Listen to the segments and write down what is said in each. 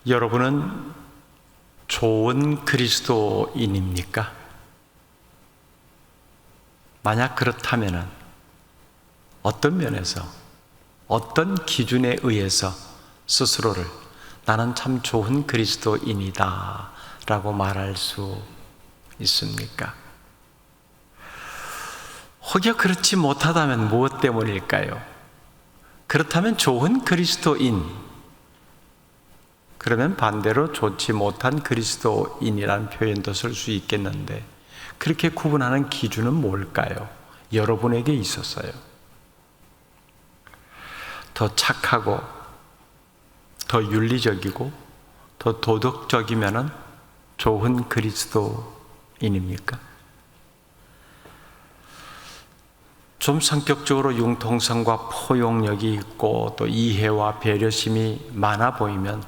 여러분은 좋은 그리스도인입니까? 만약 그렇다면 어떤 면에서, 어떤 기준에 의해서 스스로를 나는 참 좋은 그리스도인이다 라고 말할 수 있습니까? 혹여 그렇지 못하다면 무엇 때문일까요? 그렇다면 좋은 그리스도인, 그러면 반대로 좋지 못한 그리스도인이라는 표현도 쓸 수 있겠는데, 그렇게 구분하는 기준은 뭘까요? 여러분에게 있었어요. 더 착하고 더 윤리적이고 더 도덕적이면 좋은 그리스도인입니까? 좀 성격적으로 융통성과 포용력이 있고 또 이해와 배려심이 많아 보이면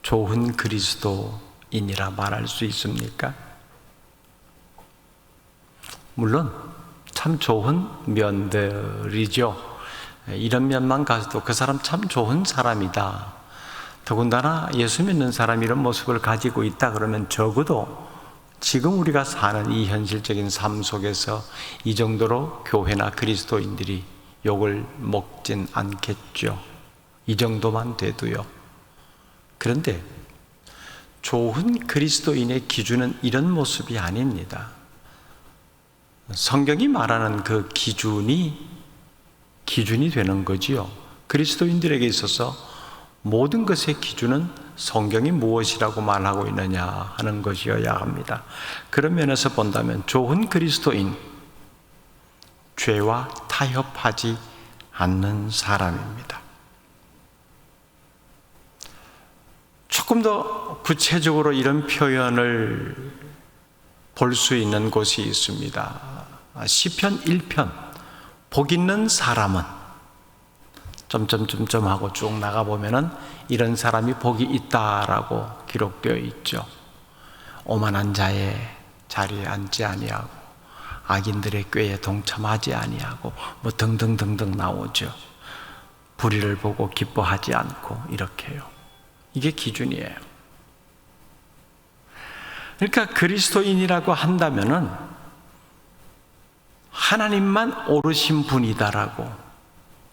좋은 그리스도인이라 말할 수 있습니까? 물론 참 좋은 면들이죠. 이런 면만 가서도 그 사람 참 좋은 사람이다, 더군다나 예수 믿는 사람이 이런 모습을 가지고 있다 그러면 적어도 지금 우리가 사는 이 현실적인 삶 속에서 이 정도로 교회나 그리스도인들이 욕을 먹진 않겠죠. 이 정도만 돼도요. 그런데 좋은 그리스도인의 기준은 이런 모습이 아닙니다. 성경이 말하는 그 기준이 되는 거지요. 그리스도인들에게 있어서 모든 것의 기준은 성경이 무엇이라고 말하고 있느냐 하는 것이어야 합니다. 그런 면에서 본다면 좋은 그리스도인, 죄와 타협하지 않는 사람입니다. 조금 더 구체적으로 이런 표현을 볼 수 있는 곳이 있습니다. 시편 1편, 복 있는 사람은 점점점점 하고 쭉 나가보면은 이런 사람이 복이 있다라고 기록되어 있죠. 오만한 자의 자리에 앉지 아니하고 악인들의 꾀에 동참하지 아니하고 뭐 등등등등 나오죠. 불의를 보고 기뻐하지 않고 이렇게요. 이게 기준이에요. 그러니까 그리스도인이라고 한다면은 하나님만 오르신 분이다라고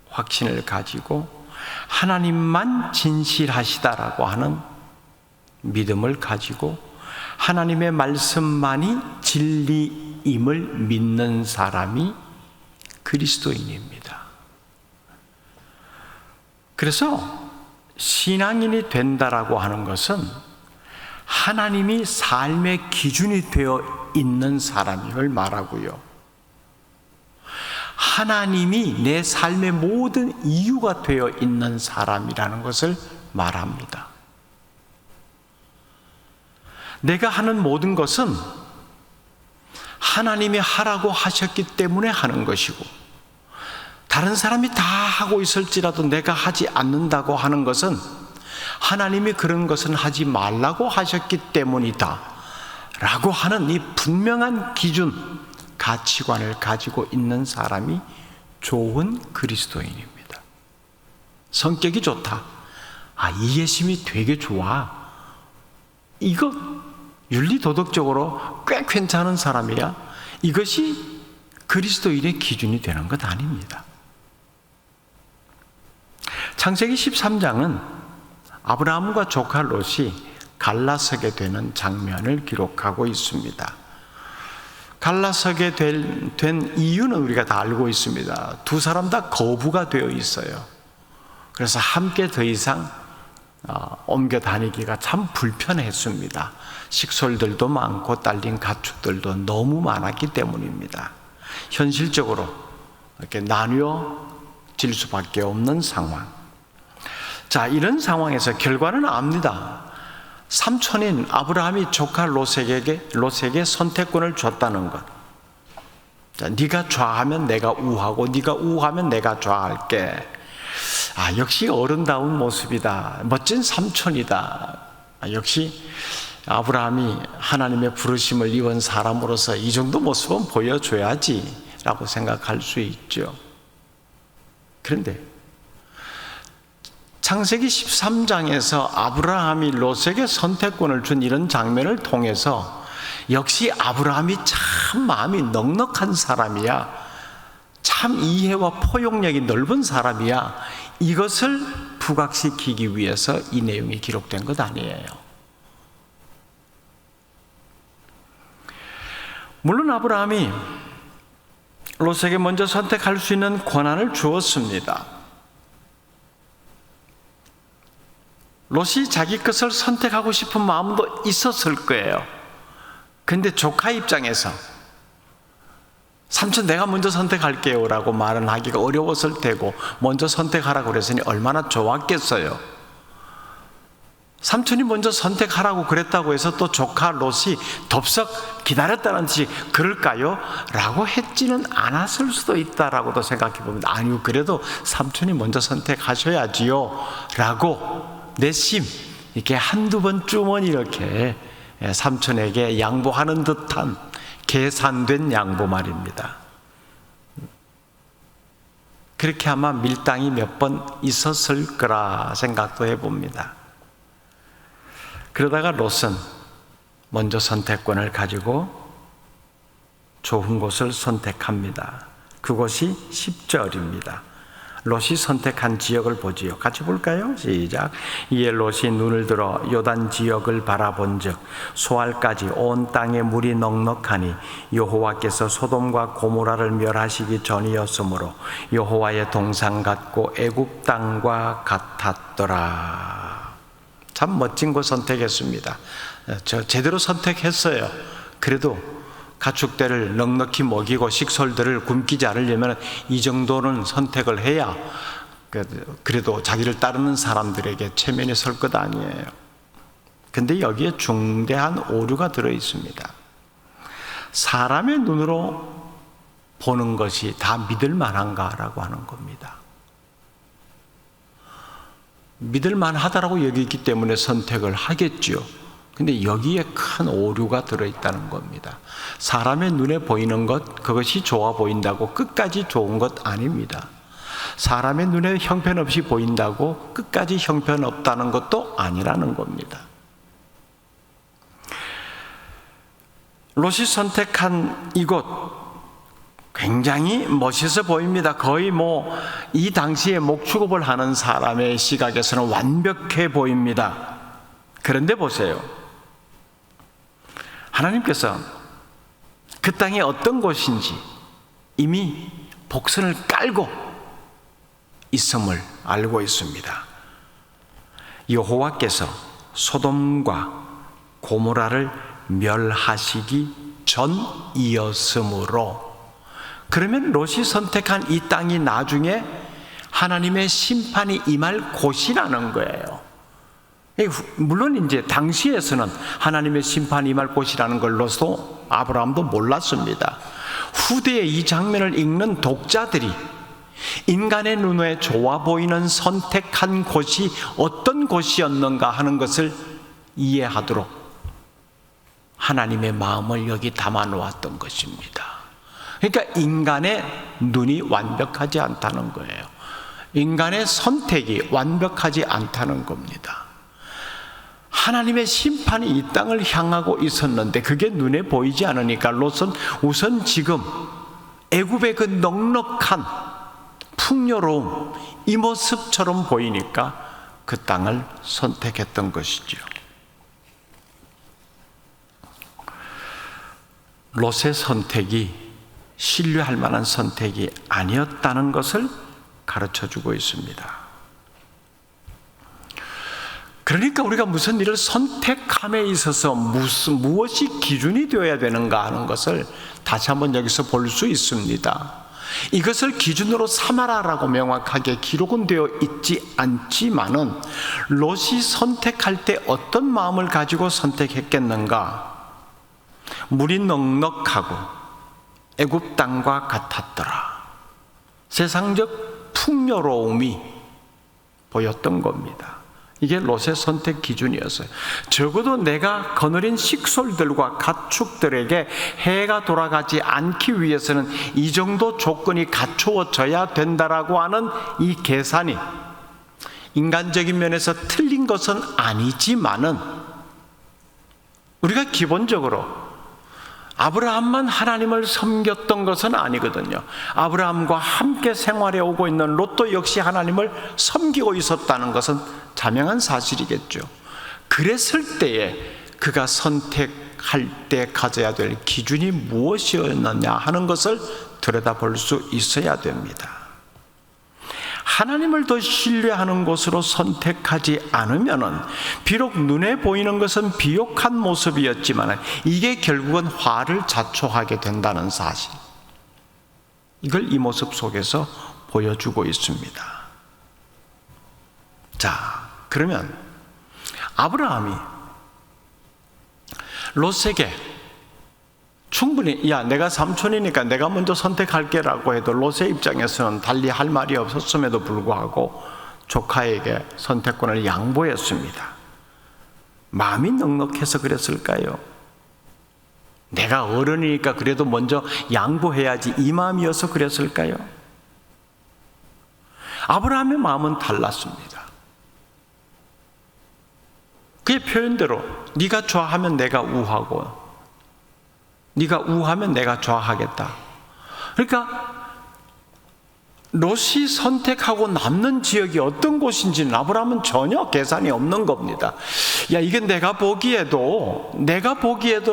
확신을 가지고 하나님만 진실하시다라고 하는 믿음을 가지고 하나님의 말씀만이 진리임을 믿는 사람이 그리스도인입니다. 그래서 신앙인이 된다라고 하는 것은 하나님이 삶의 기준이 되어 있는 사람임을 말하고요. 하나님이 내 삶의 모든 이유가 되어 있는 사람이라는 것을 말합니다. 내가 하는 모든 것은 하나님이 하라고 하셨기 때문에 하는 것이고, 다른 사람이 다 하고 있을지라도 내가 하지 않는다고 하는 것은 하나님이 그런 것은 하지 말라고 하셨기 때문이다 라고 하는 이 분명한 기준, 가치관을 가지고 있는 사람이 좋은 그리스도인입니다. 성격이 좋다, 이해심이 되게 좋아, 이거 윤리도덕적으로 꽤 괜찮은 사람이야, 이것이 그리스도인의 기준이 되는 것 아닙니다. 창세기 13장은 아브라함과 조카 롯이 갈라서게 되는 장면을 기록하고 있습니다. 갈라서게 된 이유는 우리가 다 알고 있습니다. 두 사람 다 거부가 되어 있어요. 그래서 함께 더 이상 옮겨 다니기가 참 불편했습니다. 식솔들도 많고 딸린 가축들도 너무 많았기 때문입니다. 현실적으로 이렇게 나뉘어질 수밖에 없는 상황. 자, 이런 상황에서 결과는 압니다. 삼촌인 아브라함이 조카 롯에게 선택권을 줬다는 것. 자, 네가 좌하면 내가 우하고 네가 우하면 내가 좌할게. 역시 어른다운 모습이다. 멋진 삼촌이다. 역시 아브라함이 하나님의 부르심을 입은 사람으로서 이 정도 모습은 보여줘야지 라고 생각할 수 있죠. 그런데 창세기 13장에서 아브라함이 롯에게 선택권을 준 이런 장면을 통해서 역시 아브라함이 참 마음이 넉넉한 사람이야, 참 이해와 포용력이 넓은 사람이야, 이것을 부각시키기 위해서 이 내용이 기록된 것 아니에요. 물론 아브라함이 롯에게 먼저 선택할 수 있는 권한을 주었습니다. 롯이 자기 것을 선택하고 싶은 마음도 있었을 거예요. 근데 조카 입장에서 삼촌 내가 먼저 선택할게요 라고 말은 하기가 어려웠을 테고, 먼저 선택하라고 그랬으니 얼마나 좋았겠어요. 삼촌이 먼저 선택하라고 그랬다고 해서 또 조카 롯이 덥석 기다렸다는 뜻이 그럴까요? 라고 했지는 않았을 수도 있다라고도 생각해 봅니다. 아니요, 그래도 삼촌이 먼저 선택하셔야지요 라고 내심 이렇게 한두 번쯤은 이렇게 삼촌에게 양보하는 듯한 계산된 양보 말입니다. 그렇게 아마 밀당이 몇 번 있었을 거라 생각도 해봅니다. 그러다가 롯은 먼저 선택권을 가지고 좋은 곳을 선택합니다. 그곳이 10절입니다. 롯이 선택한 지역을 보지요. 같이 볼까요? 시작. 이에 롯이 눈을 들어 요단 지역을 바라본즉 소알까지 온 땅에 물이 넉넉하니 여호와께서 소돔과 고모라를 멸하시기 전이었으므로 여호와의 동산 같고 애굽 땅과 같았더라. 참 멋진 곳 선택했습니다. 제대로 선택했어요. 그래도 가축들을 넉넉히 먹이고 식솔들을 굶기지 않으려면 이 정도는 선택을 해야 그래도 자기를 따르는 사람들에게 체면에 설 것 아니에요. 근데 여기에 중대한 오류가 들어 있습니다. 사람의 눈으로 보는 것이 다 믿을 만한가라고 하는 겁니다. 믿을 만하다라고 여기기 때문에 선택을 하겠죠. 근데 여기에 큰 오류가 들어있다는 겁니다. 사람의 눈에 보이는 것, 그것이 좋아 보인다고 끝까지 좋은 것 아닙니다. 사람의 눈에 형편없이 보인다고 끝까지 형편없다는 것도 아니라는 겁니다. 롯이 선택한 이곳 굉장히 멋있어 보입니다. 거의 이 당시에 목축업을 하는 사람의 시각에서는 완벽해 보입니다. 그런데 보세요. 하나님께서 그 땅이 어떤 곳인지 이미 복선을 깔고 있음을 알고 있습니다. 여호와께서 소돔과 고모라를 멸하시기 전이었으므로, 그러면 롯이 선택한 이 땅이 나중에 하나님의 심판이 임할 곳이라는 거예요. 물론 이제 당시에서는 하나님의 심판이 임할 곳이라는 걸로서 아브라함도 몰랐습니다. 후대에 이 장면을 읽는 독자들이 인간의 눈에 좋아 보이는 선택한 곳이 어떤 곳이었는가 하는 것을 이해하도록 하나님의 마음을 여기 담아 놓았던 것입니다. 그러니까 인간의 눈이 완벽하지 않다는 거예요. 인간의 선택이 완벽하지 않다는 겁니다. 하나님의 심판이 이 땅을 향하고 있었는데 그게 눈에 보이지 않으니까 롯은 우선 지금 애굽의 그 넉넉한 풍요로움, 이 모습처럼 보이니까 그 땅을 선택했던 것이죠. 롯의 선택이 신뢰할 만한 선택이 아니었다는 것을 가르쳐주고 있습니다. 그러니까 우리가 무슨 일을 선택함에 있어서 무엇이 기준이 되어야 되는가 하는 것을 다시 한번 여기서 볼 수 있습니다. 이것을 기준으로 삼아라라고 명확하게 기록은 되어 있지 않지만은 롯이 선택할 때 어떤 마음을 가지고 선택했겠는가? 물이 넉넉하고 애굽 땅과 같았더라. 세상적 풍요로움이 보였던 겁니다. 이게 롯의 선택 기준이었어요. 적어도 내가 거느린 식솔들과 가축들에게 해가 돌아가지 않기 위해서는 이 정도 조건이 갖추어져야 된다라고 하는 이 계산이, 인간적인 면에서 틀린 것은 아니지만은 우리가 기본적으로 아브라함만 하나님을 섬겼던 것은 아니거든요. 아브라함과 함께 생활해 오고 있는 롯도 역시 하나님을 섬기고 있었다는 것은 자명한 사실이겠죠. 그랬을 때에 그가 선택할 때 가져야 될 기준이 무엇이었느냐 하는 것을 들여다볼 수 있어야 됩니다. 하나님을 더 신뢰하는 곳으로 선택하지 않으면은 비록 눈에 보이는 것은 비옥한 모습이었지만 이게 결국은 화를 자초하게 된다는 사실, 이걸 이 모습 속에서 보여주고 있습니다. 자, 그러면 아브라함이 롯에게 충분히 야 내가 삼촌이니까 내가 먼저 선택할게라고 해도 롯의 입장에서는 달리 할 말이 없었음에도 불구하고 조카에게 선택권을 양보했습니다. 마음이 넉넉해서 그랬을까요? 내가 어른이니까 그래도 먼저 양보해야지, 이 마음이어서 그랬을까요? 아브라함의 마음은 달랐습니다. 그의 표현대로 네가 좌하면 내가 우하고 네가 우하면 내가 좌하겠다. 그러니까 롯이 선택하고 남는 지역이 어떤 곳인지는 아브라함은 전혀 계산이 없는 겁니다. 야, 이게 내가 보기에도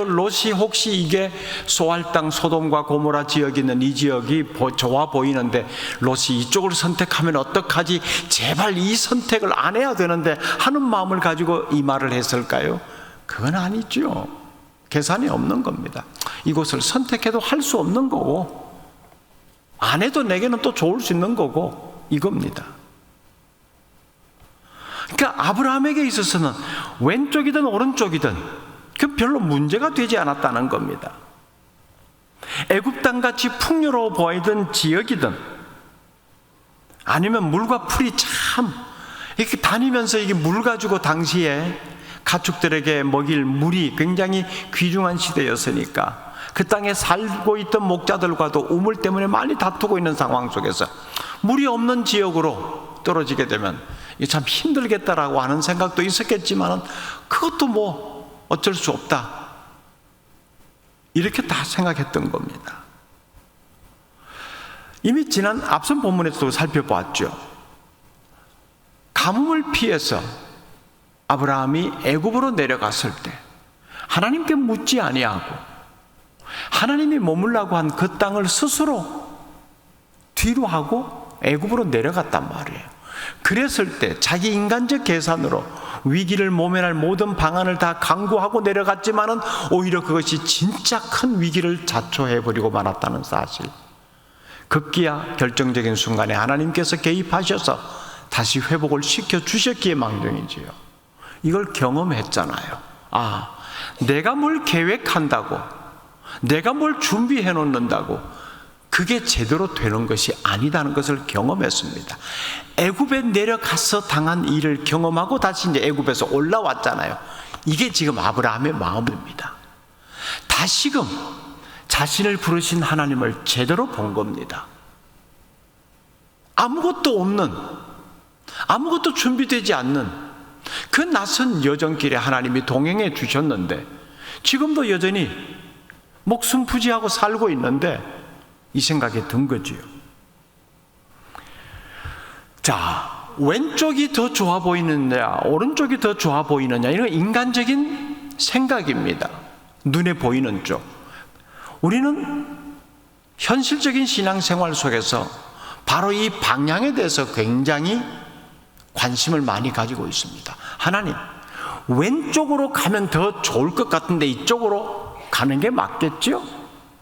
롯이 혹시 이게 소알 땅 소돔과 고모라 지역이 있는 이 지역이 좋아 보이는데 롯이 이쪽을 선택하면 어떡하지? 제발 이 선택을 안 해야 되는데 하는 마음을 가지고 이 말을 했을까요? 그건 아니죠. 계산이 없는 겁니다. 이곳을 선택해도 할 수 없는 거고 안 해도 내게는 또 좋을 수 있는 거고 이겁니다. 그러니까 아브라함에게 있어서는 왼쪽이든 오른쪽이든 그 별로 문제가 되지 않았다는 겁니다. 애굽 땅같이 풍요로워 보이던 지역이든 아니면 물과 풀이 참 이렇게 다니면서 이게 물 가지고 당시에 가축들에게 먹일 물이 굉장히 귀중한 시대였으니까 그 땅에 살고 있던 목자들과도 우물 때문에 많이 다투고 있는 상황 속에서 물이 없는 지역으로 떨어지게 되면 이게 참 힘들겠다라고 하는 생각도 있었겠지만 그것도 뭐 어쩔 수 없다 이렇게 다 생각했던 겁니다. 이미 지난 앞선 본문에서도 살펴보았죠. 가뭄을 피해서 아브라함이 애굽으로 내려갔을 때 하나님께 묻지 아니하고 하나님이 머물라고 한 그 땅을 스스로 뒤로 하고 애굽으로 내려갔단 말이에요. 그랬을 때 자기 인간적 계산으로 위기를 모면할 모든 방안을 다 강구하고 내려갔지만은 오히려 그것이 진짜 큰 위기를 자초해버리고 말았다는 사실. 급기야 결정적인 순간에 하나님께서 개입하셔서 다시 회복을 시켜주셨기에 망정이지요. 이걸 경험했잖아요. 아, 내가 뭘 계획한다고 내가 뭘 준비해 놓는다고 그게 제대로 되는 것이 아니다는 것을 경험했습니다. 애굽에 내려가서 당한 일을 경험하고 다시 이제 애굽에서 올라왔잖아요. 이게 지금 아브라함의 마음입니다. 다시금 자신을 부르신 하나님을 제대로 본 겁니다. 아무것도 없는, 아무것도 준비되지 않는 그 낯선 여정길에 하나님이 동행해 주셨는데 지금도 여전히 목숨 부지하고 살고 있는데 이 생각이 든 거지요. 자, 왼쪽이 더 좋아 보이느냐 오른쪽이 더 좋아 보이느냐 이건 인간적인 생각입니다. 눈에 보이는 쪽. 우리는 현실적인 신앙생활 속에서 바로 이 방향에 대해서 굉장히 관심을 많이 가지고 있습니다. 하나님, 왼쪽으로 가면 더 좋을 것 같은데 이쪽으로 가는 게 맞겠죠?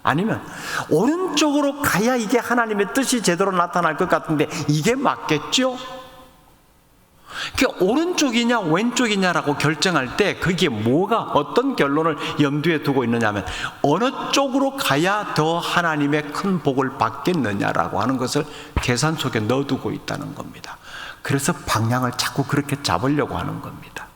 아니면 오른쪽으로 가야 이게 하나님의 뜻이 제대로 나타날 것 같은데 이게 맞겠죠? 그러니까 오른쪽이냐 왼쪽이냐라고 결정할 때 그게 뭐가 어떤 결론을 염두에 두고 있느냐 하면 어느 쪽으로 가야 더 하나님의 큰 복을 받겠느냐라고 하는 것을 계산 속에 넣어두고 있다는 겁니다. 그래서 방향을 자꾸 그렇게 잡으려고 하는 겁니다.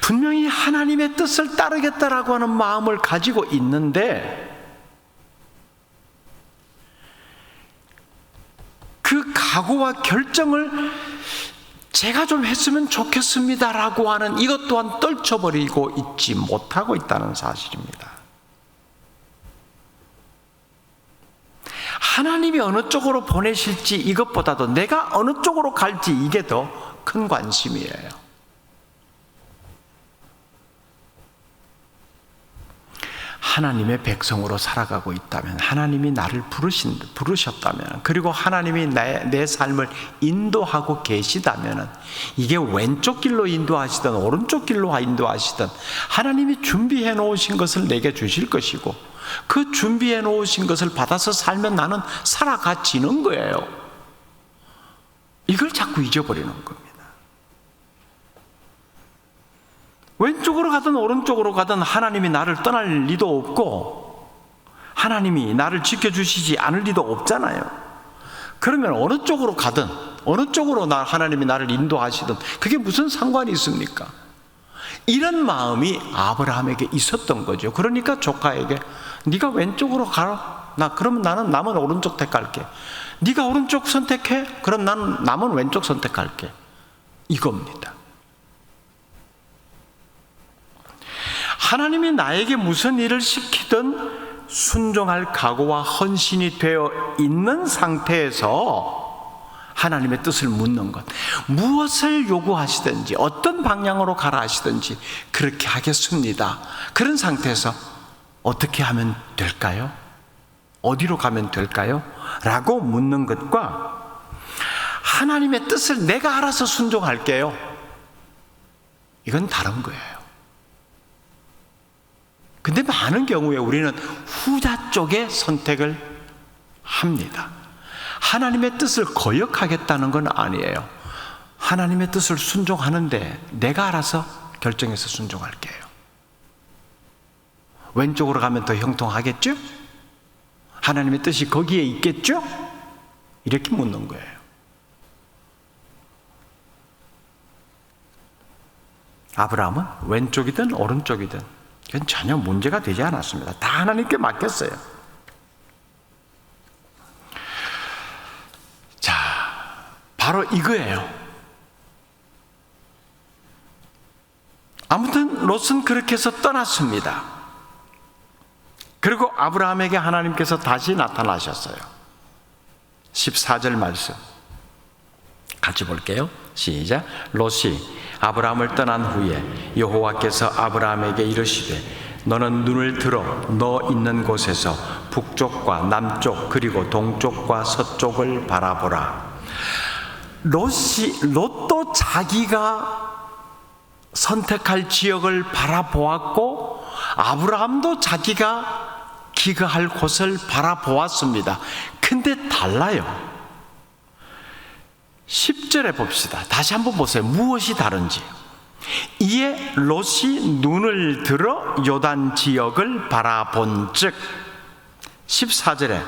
분명히 하나님의 뜻을 따르겠다라고 하는 마음을 가지고 있는데 각오와 결정을 제가 좀 했으면 좋겠습니다라고 하는 이것 또한 떨쳐버리고 있지 못하고 있다는 사실입니다. 하나님이 어느 쪽으로 보내실지 이것보다도 내가 어느 쪽으로 갈지 이게 더 큰 관심이에요. 하나님의 백성으로 살아가고 있다면, 하나님이 나를 부르셨다면, 그리고 하나님이 내 삶을 인도하고 계시다면, 이게 왼쪽 길로 인도하시든 오른쪽 길로 인도하시든 하나님이 준비해 놓으신 것을 내게 주실 것이고, 그 준비해 놓으신 것을 받아서 살면 나는 살아가지는 거예요. 이걸 자꾸 잊어버리는 겁니다. 왼쪽으로 가든 오른쪽으로 가든 하나님이 나를 떠날 리도 없고 하나님이 나를 지켜주시지 않을 리도 없잖아요. 그러면 어느 쪽으로 가든 어느 쪽으로 하나님이 나를 인도하시든 그게 무슨 상관이 있습니까? 이런 마음이 아브라함에게 있었던 거죠. 그러니까 조카에게 네가 왼쪽으로 가라. 그러면 나는 남은 오른쪽 택할게. 네가 오른쪽 선택해. 그럼 나는 남은 왼쪽 선택할게. 이겁니다. 하나님이 나에게 무슨 일을 시키든 순종할 각오와 헌신이 되어 있는 상태에서 하나님의 뜻을 묻는 것, 무엇을 요구하시든지 어떤 방향으로 가라 하시든지 그렇게 하겠습니다. 그런 상태에서 어떻게 하면 될까요? 어디로 가면 될까요? 라고 묻는 것과 하나님의 뜻을 내가 알아서 순종할게요, 이건 다른 거예요. 근데 많은 경우에 우리는 후자 쪽의 선택을 합니다. 하나님의 뜻을 거역하겠다는 건 아니에요. 하나님의 뜻을 순종하는데 내가 알아서 결정해서 순종할게요. 왼쪽으로 가면 더 형통하겠죠? 하나님의 뜻이 거기에 있겠죠? 이렇게 묻는 거예요. 아브라함은 왼쪽이든 오른쪽이든 그건 전혀 문제가 되지 않았습니다. 다 하나님께 맡겼어요. 자, 바로 이거예요. 아무튼 롯은 그렇게 해서 떠났습니다. 그리고 아브라함에게 하나님께서 다시 나타나셨어요. 14절 말씀 같이 볼게요. 시작. 롯이 아브라함을 떠난 후에 여호와께서 아브라함에게 이르시되 너는 눈을 들어 너 있는 곳에서 북쪽과 남쪽 그리고 동쪽과 서쪽을 바라보라. 롯도 자기가 선택할 지역을 바라보았고 아브라함도 자기가 기거할 곳을 바라보았습니다. 근데 달라요. 10절에 봅시다. 다시 한번 보세요. 무엇이 다른지. 이에 롯이 눈을 들어 요단 지역을 바라본 즉 14절에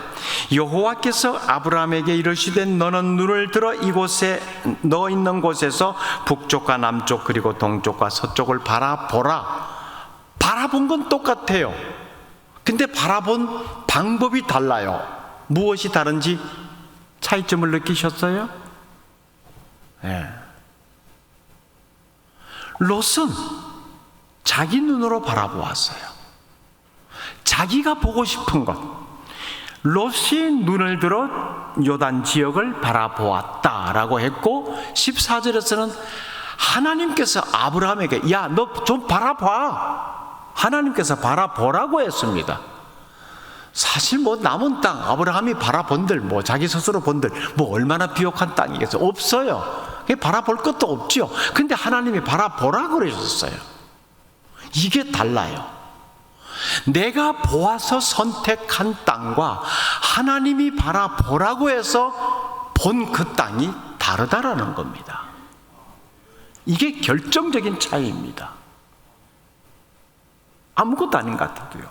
여호와께서 아브라함에게 이르시되 너는 눈을 들어 이곳에 너 있는 곳에서 북쪽과 남쪽 그리고 동쪽과 서쪽을 바라보라. 바라본 건 똑같아요. 근데 바라본 방법이 달라요. 무엇이 다른지 차이점을 느끼셨어요? 네. 롯은 자기 눈으로 바라보았어요. 자기가 보고 싶은 것. 롯이 눈을 들어 요단 지역을 바라보았다라고 했고 14절에서는 하나님께서 아브라함에게 야, 너 좀 바라봐. 하나님께서 바라보라고 했습니다. 사실 남은 땅 아브라함이 바라본들 자기 스스로 본들 얼마나 비옥한 땅이겠어요? 없어요. 바라볼 것도 없죠. 근데 하나님이 바라보라고 그러셨어요. 이게 달라요. 내가 보아서 선택한 땅과 하나님이 바라보라고 해서 본 그 땅이 다르다라는 겁니다. 이게 결정적인 차이입니다. 아무것도 아닌 것 같아도요.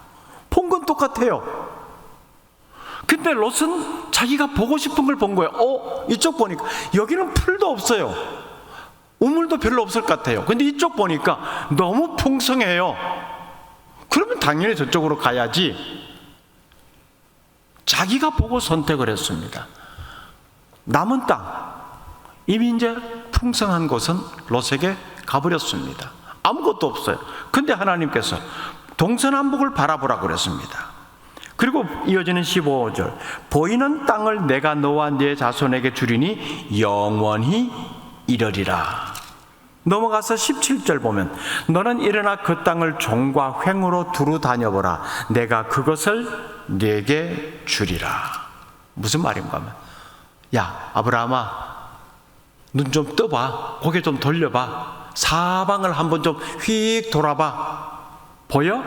본 건 똑같아요. 근데 롯은 자기가 보고 싶은 걸 본 거예요. 이쪽 보니까 여기는 풀도 없어요. 우물도 별로 없을 것 같아요. 근데 이쪽 보니까 너무 풍성해요. 그러면 당연히 저쪽으로 가야지. 자기가 보고 선택을 했습니다. 남은 땅, 이미 이제 풍성한 곳은 롯에게 가버렸습니다. 아무것도 없어요. 근데 하나님께서 동서남북을 바라보라고 그랬습니다. 그리고 이어지는 15절, 보이는 땅을 내가 너와 네 자손에게 주리니 영원히 이르리라. 넘어가서 17절 보면, 너는 일어나 그 땅을 종과 횡으로 두루 다녀보라. 내가 그것을 네게 주리라. 무슨 말인가 하면, 야 아브라함아, 눈 좀 떠봐. 고개 좀 돌려봐. 사방을 한번 좀 휙 돌아봐. 보여?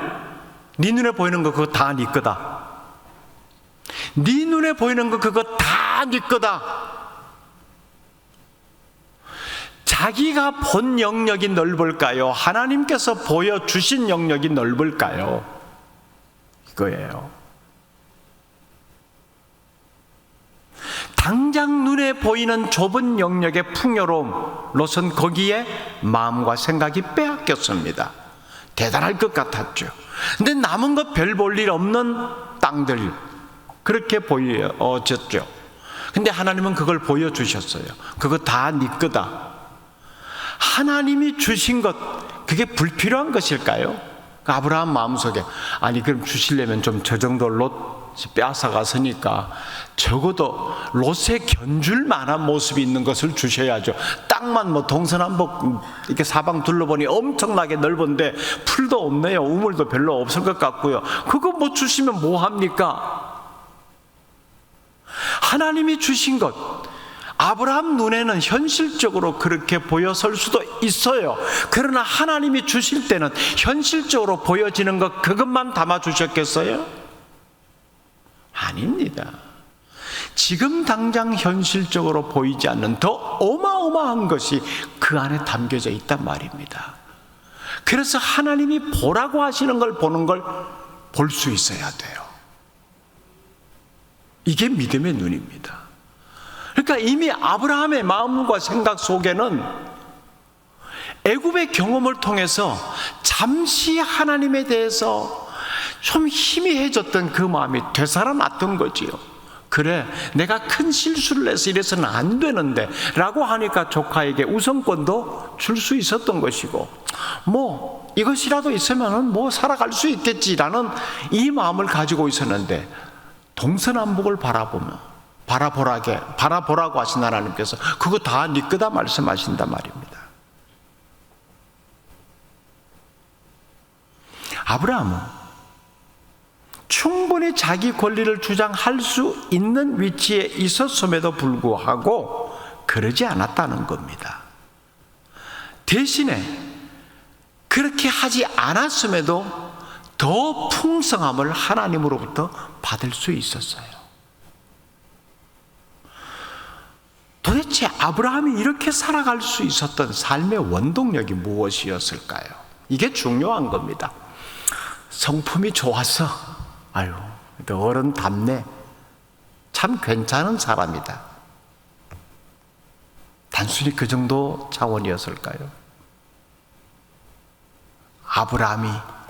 네 눈에 보이는 거 그거 다 네 거다. 네 눈에 보이는 거 그거 다 네 거다. 자기가 본 영역이 넓을까요? 하나님께서 보여주신 영역이 넓을까요? 이거예요. 당장 눈에 보이는 좁은 영역의 풍요로움, 롯은 거기에 마음과 생각이 빼앗겼습니다. 대단할 것 같았죠. 근데 남은 것 별 볼 일 없는 땅들, 그렇게 보여졌죠. 근데 하나님은 그걸 보여주셨어요. 그거 다 네 거다. 하나님이 주신 것, 그게 불필요한 것일까요? 아브라함 마음속에, 아니 그럼 주시려면 좀 저 정도 롯 빼앗아갔으니까 적어도 롯에 견줄 만한 모습이 있는 것을 주셔야죠. 땅만 뭐 동서남북 이렇게 사방 둘러보니 엄청나게 넓은데 풀도 없네요. 우물도 별로 없을 것 같고요. 그거 뭐 주시면 뭐 합니까? 하나님이 주신 것, 아브라함 눈에는 현실적으로 그렇게 보여설 수도 있어요. 그러나 하나님이 주실 때는 현실적으로 보여지는 것, 그것만 담아 주셨겠어요? 아닙니다. 지금 당장 현실적으로 보이지 않는 더 어마어마한 것이 그 안에 담겨져 있단 말입니다. 그래서 하나님이 보라고 하시는 걸 보는 걸 볼 수 있어야 돼요. 이게 믿음의 눈입니다. 그러니까 이미 아브라함의 마음과 생각 속에는 애굽의 경험을 통해서 잠시 하나님에 대해서 좀 희미해졌던 그 마음이 되살아났던 거지요. 그래, 내가 큰 실수를 해서 이래서는 안 되는데 라고 하니까 조카에게 우선권도 줄 수 있었던 것이고, 뭐 이것이라도 있으면 뭐 살아갈 수 있겠지라는 이 마음을 가지고 있었는데, 동서남북을 바라보라고 하신 하나님께서 그거 다 네 거다 말씀하신단 말입니다. 아브라함은 충분히 자기 권리를 주장할 수 있는 위치에 있었음에도 불구하고 그러지 않았다는 겁니다. 대신에 그렇게 하지 않았음에도 더 풍성함을 하나님으로부터 받을 수 있었어요. 도대체 아브라함이 이렇게 살아갈 수 있었던 삶의 원동력이 무엇이었을까요? 이게 중요한 겁니다. 성품이 좋아서, 어른답네, 참 괜찮은 사람이다, 단순히 그 정도 차원이었을까요? 아브라함이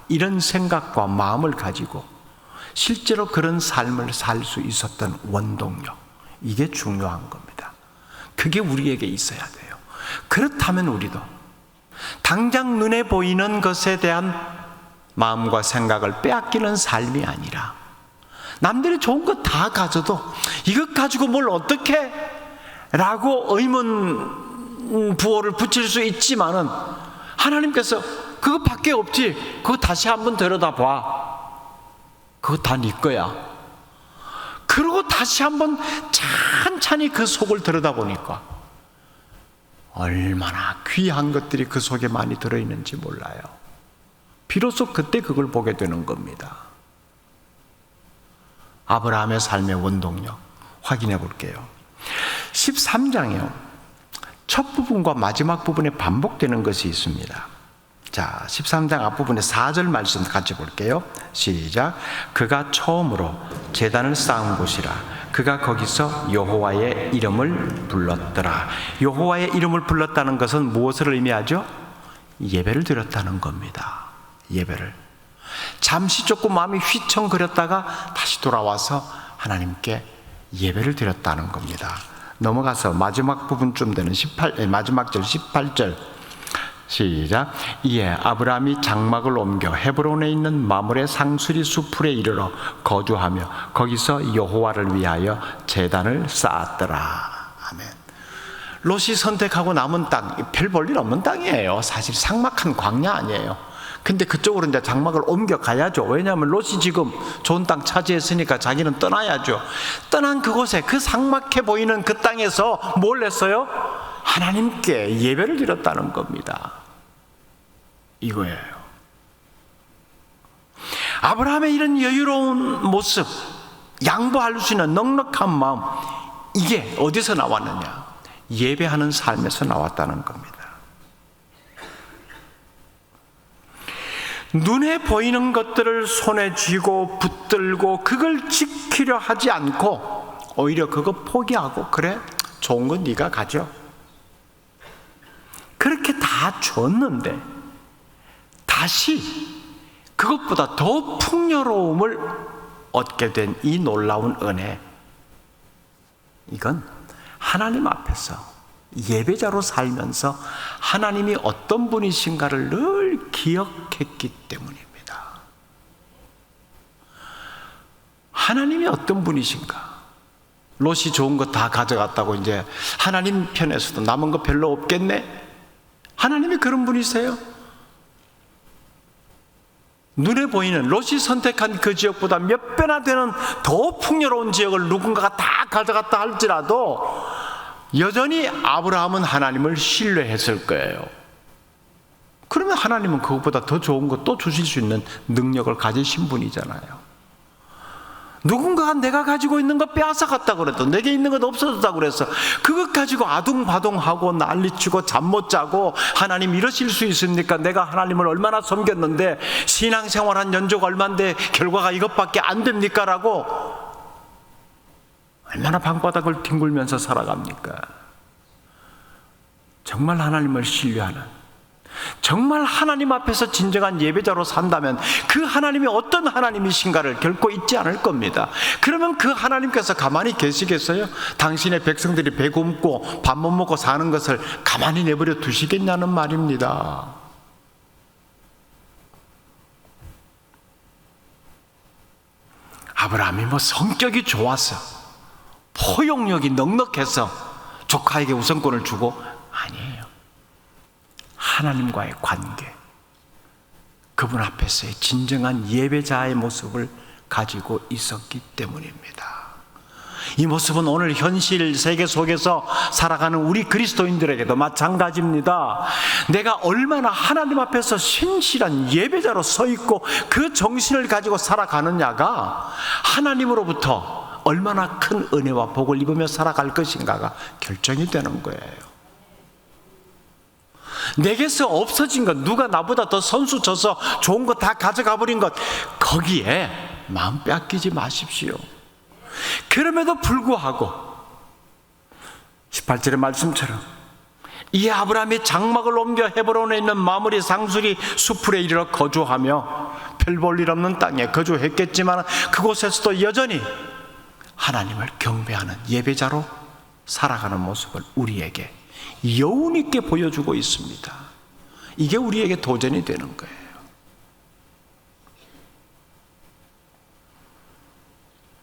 이런 생각과 마음을 가지고 실제로 그런 삶을 살 수 있었던 원동력, 이게 중요한 겁니다. 그게 우리에게 있어야 돼요. 그렇다면 우리도 당장 눈에 보이는 것에 대한 마음과 생각을 빼앗기는 삶이 아니라, 남들이 좋은 거 다 가져도 이것 가지고 뭘 어떻게 라고 의문 부호를 붙일 수 있지만은, 하나님께서 그것밖에 없지, 그거 다시 한번 들여다봐, 그거 다 네 거야. 그러고 다시 한번 찬찬히 그 속을 들여다보니까 얼마나 귀한 것들이 그 속에 많이 들어있는지 몰라요. 비로소 그때 그걸 보게 되는 겁니다. 아브라함의 삶의 원동력 확인해 볼게요. 13장이요. 첫 부분과 마지막 부분에 반복되는 것이 있습니다. 자, 13장 앞부분에 4절 말씀 같이 볼게요. 시작. 그가 처음으로 제단을 쌓은 곳이라. 그가 거기서 여호와의 이름을 불렀더라. 여호와의 이름을 불렀다는 것은 무엇을 의미하죠? 예배를 드렸다는 겁니다. 예배를. 잠시 조금 마음이 휘청거렸다가 다시 돌아와서 하나님께 예배를 드렸다는 겁니다. 넘어가서 마지막 부분쯤 되는 마지막 절 18절 시작. 이에 아브라함이 장막을 옮겨 헤브론에 있는 마므레 상수리 수풀에 이르러 거주하며 거기서 여호와를 위하여 제단을 쌓았더라. 아멘. 롯이 선택하고 남은 땅, 별 볼 일 없는 땅이에요. 사실 삭막한 광야 아니에요. 근데 그쪽으로 이제 장막을 옮겨 가야죠. 왜냐하면 롯이 지금 좋은 땅 차지했으니까 자기는 떠나야죠. 떠난 그곳에, 그 삭막해 보이는 그 땅에서 뭘 했어요? 하나님께 예배를 드렸다는 겁니다. 이거예요. 아브라함의 이런 여유로운 모습, 양보할 수 있는 넉넉한 마음, 이게 어디서 나왔느냐? 예배하는 삶에서 나왔다는 겁니다. 눈에 보이는 것들을 손에 쥐고 붙들고 그걸 지키려 하지 않고 오히려 그거 포기하고, 그래? 좋은 건 네가 가져. 그렇게 다 줬는데 다시 그것보다 더 풍요로움을 얻게 된 이 놀라운 은혜, 이건 하나님 앞에서 예배자로 살면서 하나님이 어떤 분이신가를 늘 기억했기 때문입니다. 하나님이 어떤 분이신가? 롯이 좋은 거 다 가져갔다고 이제 하나님 편에서도 남은 거 별로 없겠네? 하나님이 그런 분이세요? 눈에 보이는 롯이 선택한 그 지역보다 몇 배나 되는 더 풍요로운 지역을 누군가가 다 가져갔다 할지라도 여전히 아브라함은 하나님을 신뢰했을 거예요. 그러면 하나님은 그것보다 더 좋은 것 또 주실 수 있는 능력을 가지신 분이잖아요. 누군가가 내가 가지고 있는 거 빼앗아갔다 그래도, 내게 있는 것 없어졌다고 그래서 그것 가지고 아둥바둥하고 난리치고 잠 못 자고 하나님 이러실 수 있습니까? 내가 하나님을 얼마나 섬겼는데 신앙생활한 연조가 얼만데 결과가 이것밖에 안 됩니까? 라고 얼마나 방바닥을 뒹굴면서 살아갑니까? 정말 하나님을 신뢰하는, 정말 하나님 앞에서 진정한 예배자로 산다면 그 하나님이 어떤 하나님이신가를 결코 잊지 않을 겁니다. 그러면 그 하나님께서 가만히 계시겠어요? 당신의 백성들이 배굶고 밥 못 먹고 사는 것을 가만히 내버려 두시겠냐는 말입니다. 아브라함이 뭐 성격이 좋아서, 포용력이 넉넉해서 조카에게 우선권을 주고, 아니에요. 하나님과의 관계, 그분 앞에서의 진정한 예배자의 모습을 가지고 있었기 때문입니다. 이 모습은 오늘 현실 세계 속에서 살아가는 우리 그리스도인들에게도 마찬가지입니다. 내가 얼마나 하나님 앞에서 신실한 예배자로 서 있고 그 정신을 가지고 살아가느냐가 하나님으로부터 얼마나 큰 은혜와 복을 입으며 살아갈 것인가가 결정이 되는 거예요. 내게서 없어진 것, 누가 나보다 더 선수 쳐서 좋은 거 다 가져가 버린 것, 거기에 마음 뺏기지 마십시오. 그럼에도 불구하고 18절의 말씀처럼 이 아브라함이 장막을 옮겨 헤브론에 있는 마므리 상수리 수풀에 이르러 거주하며 별 볼 일 없는 땅에 거주했겠지만 그곳에서도 여전히 하나님을 경배하는 예배자로 살아가는 모습을 우리에게 여운 있게 보여주고 있습니다. 이게 우리에게 도전이 되는 거예요.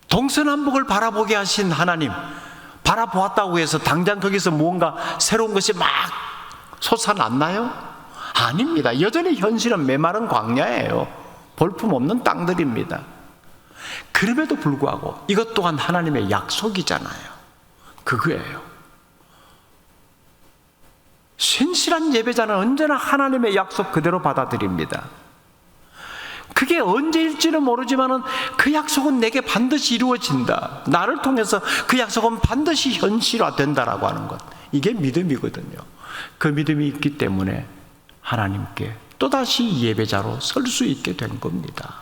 동서남북을 바라보게 하신 하나님, 바라보았다고 해서 당장 거기서 무언가 새로운 것이 막 솟아났나요? 아닙니다. 여전히 현실은 메마른 광야예요. 볼품없는 땅들입니다. 그럼에도 불구하고 이것 또한 하나님의 약속이잖아요. 그거예요. 신실한 예배자는 언제나 하나님의 약속 그대로 받아들입니다. 그게 언제일지는 모르지만 그 약속은 내게 반드시 이루어진다. 나를 통해서 그 약속은 반드시 현실화된다라고 하는 것, 이게 믿음이거든요. 그 믿음이 있기 때문에 하나님께 또다시 예배자로 설 수 있게 된 겁니다.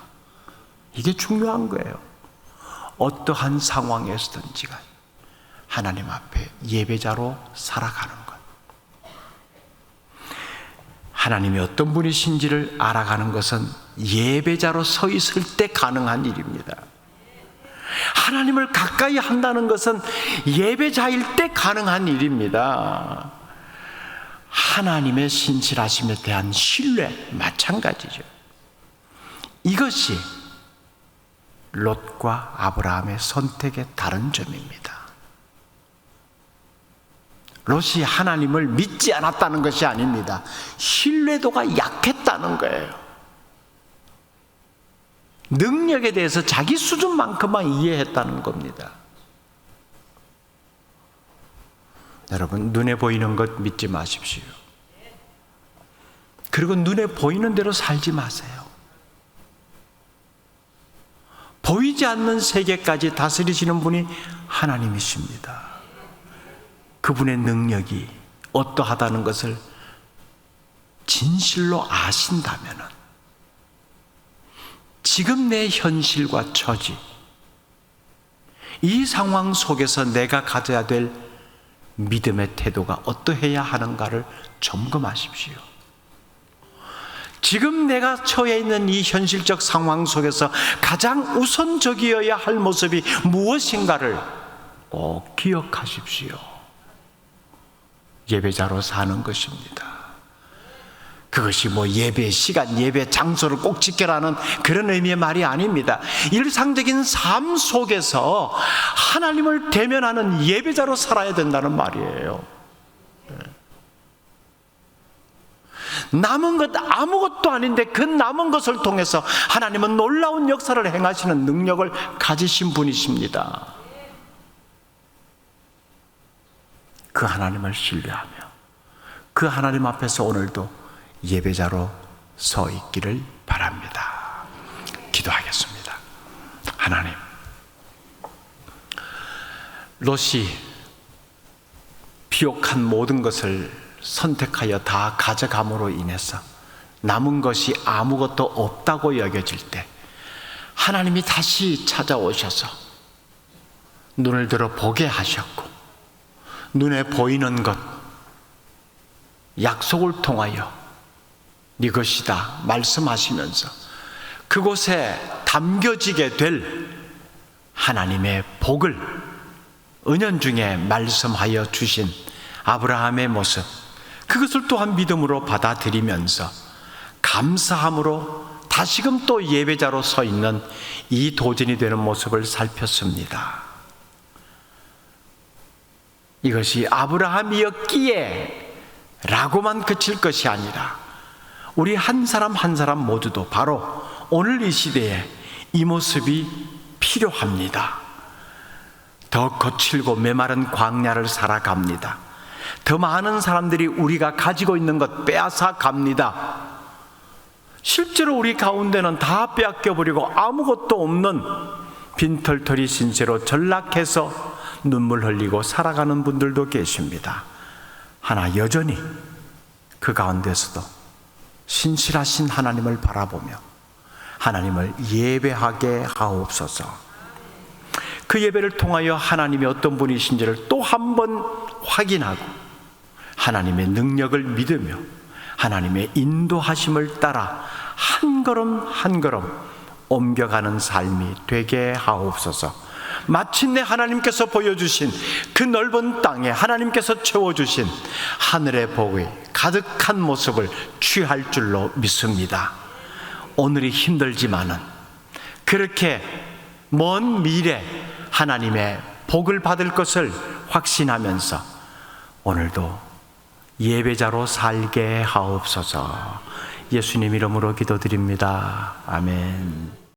이게 중요한 거예요. 어떠한 상황에서든지가 하나님 앞에 예배자로 살아가는 것, 하나님이 어떤 분이신지를 알아가는 것은 예배자로 서 있을 때 가능한 일입니다. 하나님을 가까이 한다는 것은 예배자일 때 가능한 일입니다. 하나님의 신실하심에 대한 신뢰 마찬가지죠. 이것이 롯과 아브라함의 선택의 다른 점입니다. 롯이 하나님을 믿지 않았다는 것이 아닙니다. 신뢰도가 약했다는 거예요. 능력에 대해서 자기 수준만큼만 이해했다는 겁니다. 여러분, 눈에 보이는 것 믿지 마십시오. 그리고 눈에 보이는 대로 살지 마세요. 보이지 않는 세계까지 다스리시는 분이 하나님이십니다. 그분의 능력이 어떠하다는 것을 진실로 아신다면 지금 내 현실과 처지, 이 상황 속에서 내가 가져야 될 믿음의 태도가 어떠해야 하는가를 점검하십시오. 지금 내가 처해 있는 이 현실적 상황 속에서 가장 우선적이어야 할 모습이 무엇인가를 꼭 기억하십시오. 예배자로 사는 것입니다. 그것이 예배 시간, 예배 장소를 꼭 지켜라는 그런 의미의 말이 아닙니다. 일상적인 삶 속에서 하나님을 대면하는 예배자로 살아야 된다는 말이에요. 남은 것 아무것도 아닌데 그 남은 것을 통해서 하나님은 놀라운 역사를 행하시는 능력을 가지신 분이십니다. 그 하나님을 신뢰하며 그 하나님 앞에서 오늘도 예배자로 서 있기를 바랍니다. 기도하겠습니다. 하나님, 롯이 비옥한 모든 것을 선택하여 다 가져감으로 인해서 남은 것이 아무것도 없다고 여겨질 때 하나님이 다시 찾아오셔서 눈을 들어 보게 하셨고 눈에 보이는 것, 약속을 통하여 네 것이다 말씀하시면서 그곳에 담겨지게 될 하나님의 복을 은연중에 말씀하여 주신 아브라함의 모습, 그것을 또한 믿음으로 받아들이면서 감사함으로 다시금 또 예배자로 서 있는 이 도전이 되는 모습을 살폈습니다. 이것이 아브라함이었기에 라고만 그칠 것이 아니라 우리 한 사람 한 사람 모두도 바로 오늘 이 시대에 이 모습이 필요합니다. 더 거칠고 메마른 광야를 살아갑니다. 더 많은 사람들이 우리가 가지고 있는 것 빼앗아 갑니다. 실제로 우리 가운데는 다 빼앗겨버리고 아무것도 없는 빈털터리 신세로 전락해서 눈물 흘리고 살아가는 분들도 계십니다. 하나 여전히 그 가운데서도 신실하신 하나님을 바라보며 하나님을 예배하게 하옵소서. 그 예배를 통하여 하나님이 어떤 분이신지를 또 한 번 확인하고 하나님의 능력을 믿으며 하나님의 인도하심을 따라 한 걸음 한 걸음 옮겨가는 삶이 되게 하옵소서. 마침내 하나님께서 보여주신 그 넓은 땅에 하나님께서 채워주신 하늘의 복이 가득한 모습을 취할 줄로 믿습니다. 오늘이 힘들지만은 그렇게 먼 미래 하나님의 복을 받을 것을 확신하면서 오늘도 예배자로 살게 하옵소서. 예수님 이름으로 기도드립니다. 아멘.